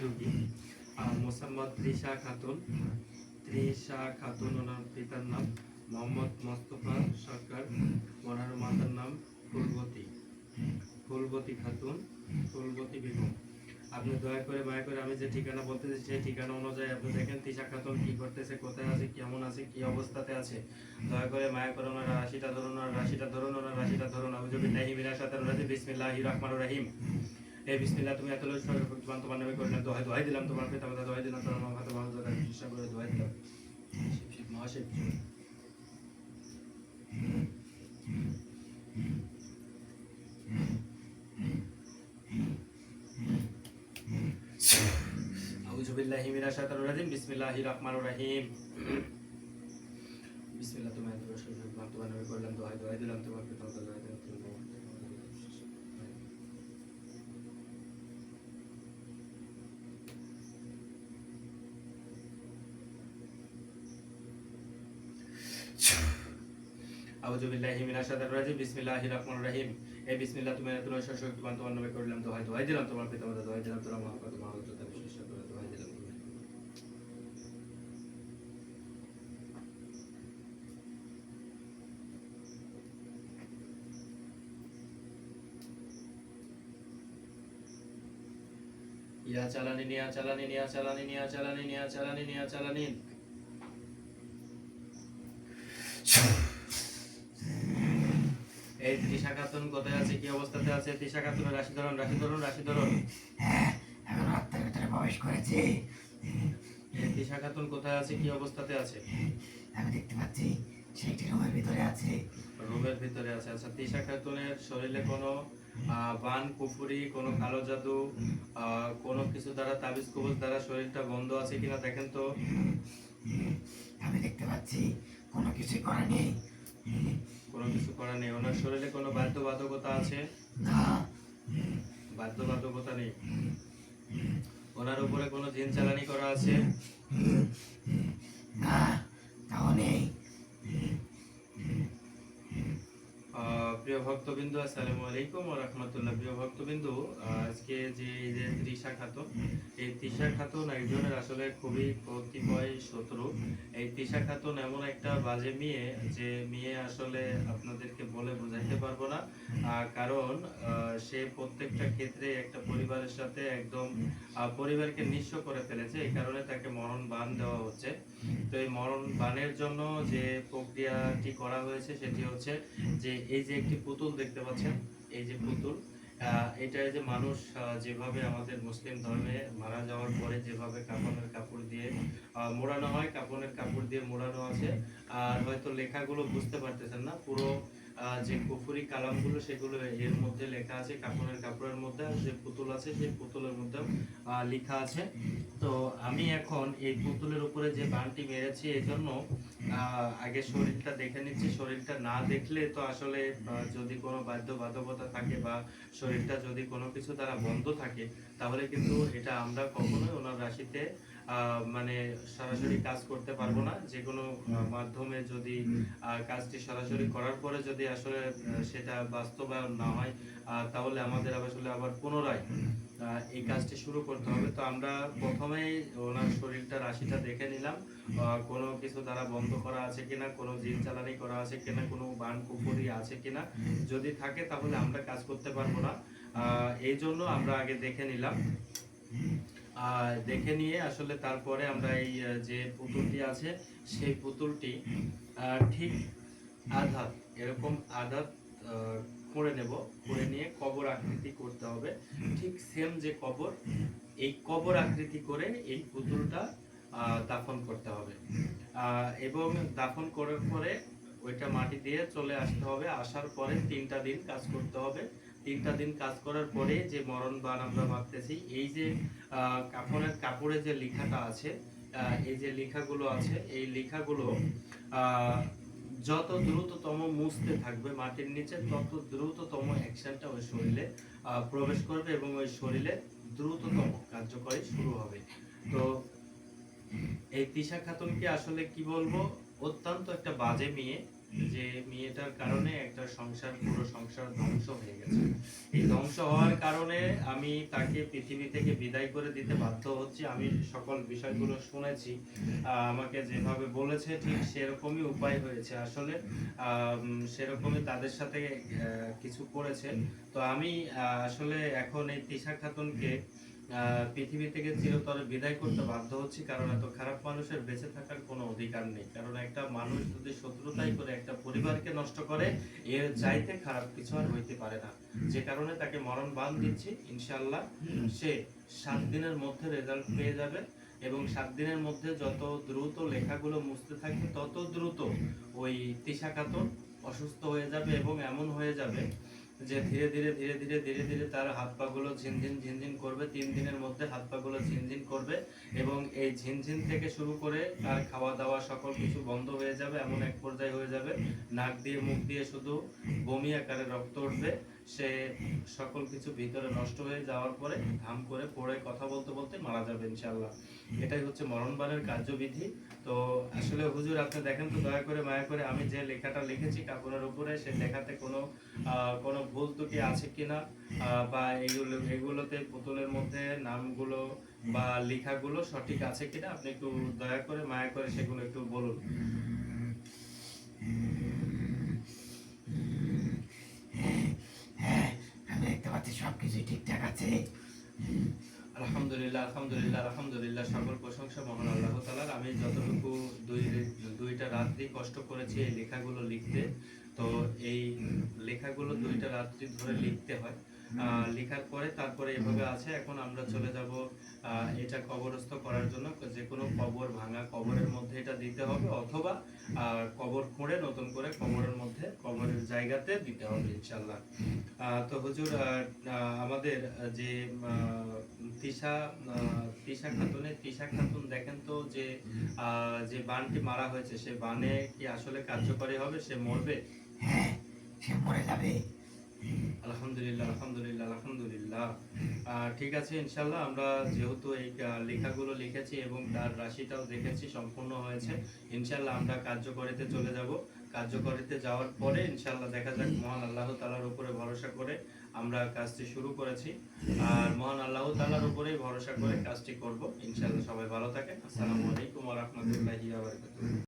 রোগী মোসাম্মদ তৃষা খাতুন। তৃষা খাতুন, ওনার পিতার নাম মোহাম্মদ মোস্তফা সরকার, ওনার মাতার নাম ফুলবতী খাতুন, ফুলবতী বেগম। আপনি দয়া করে মায়া করে আমি যে ঠিকানা বলতেছি সেই ঠিকানা অনুযায়ী আপনি দেখেন তৃষা খাতুন কি করতেছে, কোথায় আছে, কেমন আছে, কি অবস্থাতে আছে। দয়া করে মায়া করে ওনার রাশিটা ধরুন, ওনার রাশিটা ধরুন, ওনার রাশিটা ধরুন। আউযু বিল্লাহি মিনাশ শাইতানির রাজিম। বিসমিল্লাহির রহমানির রহিম। এই বিসমিল্লাহ তুমি এত লোক সর্বশক্তিমান তোমার নামে করলাম, দোহাই দিলাম তোমার পিতা মাতা, দোহাই দিলাম তোমার মা মাতা মহাজাদা চেষ্টা করে দোহাই দিলাম শিব শিব মহাশিব। আউযু বিল্লাহি মিনাশ শাইতানির রাজিম। বিসমিল্লাহির রহমানির রহিম। বিসমিল্লাহ তুমি এত লোক সর্বশক্তিমান তোমার নামে করলাম, দোহাই দিলাম তোমার পিতা মাতা, দোহাই দিলাম তোমার মা মাতা। আউযু বিল্লাহি মিনাশ শাইতানির রাজিম। বিসমিল্লাহির রহমানির রহিম। এই বিসমিল্লাহ তুমি এত লোক সর্বশক্তিমান তোমার নামে করলাম, দোহাই দিলাম তোমার পিতা মাতা, দোহাই দিলাম তোমার মা মাতা মহাজাদা চেষ্টা করে দোহাই দিলাম। ইয়া চালানি নিয়া চালানি নিয়া চালানি নিয়া চালানি নিয়া চালানি নিয়া চালানি। এই তৃষা খাতুন কোথায় আছে, কি অবস্থাতে আছে? তৃষা খাতুনের রাশি ধরুন, রাশি ধরুন, রাশি ধরুন। এখন আত্মার ভিতরে প্রবেশ করেছে। এই তৃষা খাতুন কোথায় আছে, কি অবস্থাতে আছে? আমি দেখতে পাচ্ছি সে একটি রুমের ভিতরে আছে। রুমের ভিতরে আছে। আচ্ছা, তৃষা খাতুনের শরীরে কোনো বান কুফুরি, কোনো কালো জাদু, কোনো কিছু দ্বারা তাবিজ কবজ দ্বারা শরীরটা বন্ধ আছে কিনা দেখেন তো। আমি দেখতে পাচ্ছি কোনো কিছুই করা নেই। কোনো কিছু করা নেই। ওনার শরীরে কোনো বাধ্যবাধকতা আছে? না, বাধ্যবাধকতা নেই। ওনার উপরে কোনো জিন চালানি করা আছে? না, তাও নেই। প্রিয় ভক্তবিন্দু, আসসালামু আলাইকুম ওয়া রাহমাতুল্লাহ। প্রিয় ভক্তবিন্দু, আজকে যে এই যে তৃষা খাতুন, এই তৃষা খাতুন একজনের আসলে খুবই কতিপয় শত্রু। এই তৃষা খাতুন এমন একটা বাজে মেয়ে, যে মেয়ে আসলে আপনাদেরকে বলে বোঝাইতে পারবো না। কারণ সে প্রত্যেকটা ক্ষেত্রে একটা পরিবারের সাথে একদম পরিবারকে নিঃস্ব করে ফেলেছে। এই কারণে তাকে মরণ বান দেওয়া হচ্ছে। তো এই মরণ বানের জন্য যে প্রক্রিয়াটি করা হয়েছে সেটি হচ্ছে যে এই যে একটি পুতুল দেখতে পাচ্ছেন, এই যে পুতুল, এটা যে মানুষ যেভাবে আমাদের মুসলিম ধর্মে মারা যাওয়ার পরে যেভাবে কাফনের কাপড় দিয়ে মোড়ানো হয়, কাফনের কাপড় দিয়ে মোড়ানো আছে। আর হয়তো লেখাগুলো বুঝতে পারতেছেন না, পুরো যে কুফরি কালামগুলো সেগুলো এর মধ্যে লেখা আছে, কাফনের কাপড়ের মধ্যে। যে পুতুল আছে সেই পুতুলের মধ্যে লেখা আছে। তো আমি এখন এই পুতুলের উপরে যে বানটি মেরেছি এই জন্য আগে শরীরটা দেখে নিচ্ছি। শরীরটা না দেখলে তো আসলে যদি কোনো বাধ্যবাধকতা থাকে বা শরীরটা যদি কোনো কিছু দ্বারা বন্ধ থাকে, তাহলে কিন্তু এটা আমরা কখনোই ওনার রাশিতে মানে সরাসরি কাজ করতে পারবো না। যে কোনো মাধ্যমে যদি কাজটি সরাসরি করার পরে যদি আসলে সেটা বাস্তবায়ন না হয়, তাহলে আমাদের আসলে আবার পুনরায় এই কাজটি শুরু করতে হবে। তো আমরা প্রথমেই ওনার শরীরটা রাশিটা দেখে নিলাম, কোনো কিছু দ্বারা বন্ধ করা আছে কিনা, কোনো জিন চালানি করা আছে কিনা, কোনো বান কুফরি আছে কিনা। যদি থাকে তাহলে আমরা কাজ করতে পারবো না। এই জন্য আমরা আগে দেখে নিলাম। দেখে নিয়ে আসলে তারপরে আমরা এই যে পুতুলটি আছে সেই পুতুলটি ঠিক আধাত, এরকম আধাত করে নেব। করে নিয়ে কবর আকৃতি করতে হবে, ঠিক সেম যে কবর, এই কবর আকৃতি করে এই পুতুলটা দাফন করতে হবে। এবং দাফন করার পরে ওইটা মাটি দিয়ে চলে আসতে হবে। আসার পরে 3টা দিন কাজ করতে হবে। 3টা দিন কাজ করার পরে যে মরণ বান আমরা মারতেছি, এই যে কাপড়ের কাপড়ে যে লেখাটা আছে, এই যে লেখাগুলো আছে, এই লেখাগুলো যত দ্রুততম মুছতে থাকবে মাটির নিচে, তত দ্রুততম অ্যাকশনটা ওই শরীরে প্রবেশ করবে এবং ওই শরীরে দ্রুততম কার্যকরী শুরু হবে। তো এই তৃষা খাতুনকে আসলে কি বলবো, অত্যন্ত একটা বাজে মেয়ে। যে মেয়েটার কারণে একটা সংসার, পুরো সংসার ধ্বংস হয়ে গেছে। এই ধ্বংস হওয়ার কারণে আমি তাকে পৃথিবী থেকে বিদায় করে দিতে বাধ্য হচ্ছি। আমি সকল বিষয়গুলো শুনেছি, আমাকে যেভাবে বলেছে ঠিক সেরকমই উপায় হয়েছে। আসলে সেরকমই তাদের সাথে কিছু করেছে। তো আমি আসলে এখন এই তিশা খাতুনকে পৃথিবী থেকে চিরতরে বিদায় করতে বাধ্য হচ্ছি, কারণ এত খারাপ মানুষের বেঁচে থাকার কোনো অধিকার নেই। কারণ একটা মানুষ যদি শত্রুতাই করে একটা পরিবারকে নষ্ট করে, এর চাইতে খারাপ কিছু আর হইতে পারে না। যে কারণে তাকে মরণ বান দিচ্ছি। ইনশাআল্লাহ সে 7 দিনের মধ্যে রেজাল্ট পেয়ে যাবে, এবং 7 দিনের মধ্যে যত দ্রুত লেখাগুলো মুছতে থাকবে তত দ্রুত ওই তিশা খাতুন অসুস্থ হয়ে যাবে, এবং এমন হয়ে যাবে যে ধীরে ধীরে ধীরে ধীরে ধীরে ধীরে তার হাত পা গুলো ঝিনঝিন ঝিনঝিন করবে। 3 দিনের মধ্যে হাত পা গুলো ঝিনঝিন করবে, এবং এই ঝিনঝিন থেকে শুরু করে তার খাওয়া দাওয়া সকল কিছু বন্ধ হয়ে যাবে। এমন এক পর্যায়ে হয়ে যাবে নাক দিয়ে মুখ দিয়ে শুধু বমি আকারে রক্ত উঠবে। সে সকল কিছু ভিতরে নষ্ট হয়ে যাওয়ার পরে ঘাম করে পড়ে কথা বলতে বলতে মারা যাবে ইনশাআল্লাহ। এটাই হচ্ছে মরণবানের কার্যবিধি। তো আসলে হুজুর আপনি দেখেন তো দয়া করে মায়া করে, আমি যে লেখাটা লিখেছি কাপড়ের উপরে, সে লেখাতে কোনো ভুল ত্রুটি আছে কিনা, বা এগুলোতে পুতুলের মধ্যে নামগুলো বা লেখাগুলো সঠিক আছে কিনা, আপনি একটু দয়া করে মায়া করে সেগুলো একটু বলুন। হ্যাঁ, আমি দেখতে পাচ্ছি সবকিছুই ঠিকঠাক আছে। আলহামদুলিল্লাহ, আলহামদুলিল্লাহ, আলহামদুলিল্লাহ, সকল প্রশংসা মহান আল্লাহ তাআলার। আমি যতটুকু দুইটা রাত্রি কষ্ট করেছি এই লেখাগুলো লিখতে, তো এই লেখাগুলো 2টা রাত্রি ধরে লিখতে হয়। লেখার পরে তারপরে এভাবে আছে। এখন আমরা চলে যাব এটা কবরস্থ করার জন্য। যে কোনো কবর, ভাঙা কবরের মধ্যে এটা দিতে হবে, অথবা কবর খুঁড়ে নতুন করে কবরের মধ্যে, কবরের জায়গাতে দিতে হবে ইনশাআল্লাহ। তো হুজুর, আমাদের যে তিশা তিশা খাতুনের, তিশা খাতুন দেখেন তো যে যে বানটি মারা হয়েছে, সে বানে কি আসলে কার্যকরী হবে? সে মরবে? হ্যাঁ, সে মরে যাবে। আলহামদুলিল্লাহ, আলহামদুলিল্লাহ, আলহামদুলিল্লাহ। ঠিক আছে ইনশাআল্লাহ। আমরা যেহেতু এই লেখাগুলো লিখেছি এবং তার রাশিটাও দেখেছি সম্পূর্ণ হয়েছে, ইনশাআল্লাহ আমরা কার্যকরীতে চলে যাব। কার্যকরীতে যাওয়ার পরে ইনশাআল্লাহ দেখা যাক, মহান আল্লাহ তাআলার উপরে ভরসা করে আমরা কাজটি শুরু করেছি। আর মহান আল্লাহ তাআলার উপরেই ভরসা করে কাজটি করব ইনশাআল্লাহ। সবাই ভালো থাকেন। আসসালামু আলাইকুম ওয়া রাহমাতুল্লাহি ওয়া বারাকাতুহু।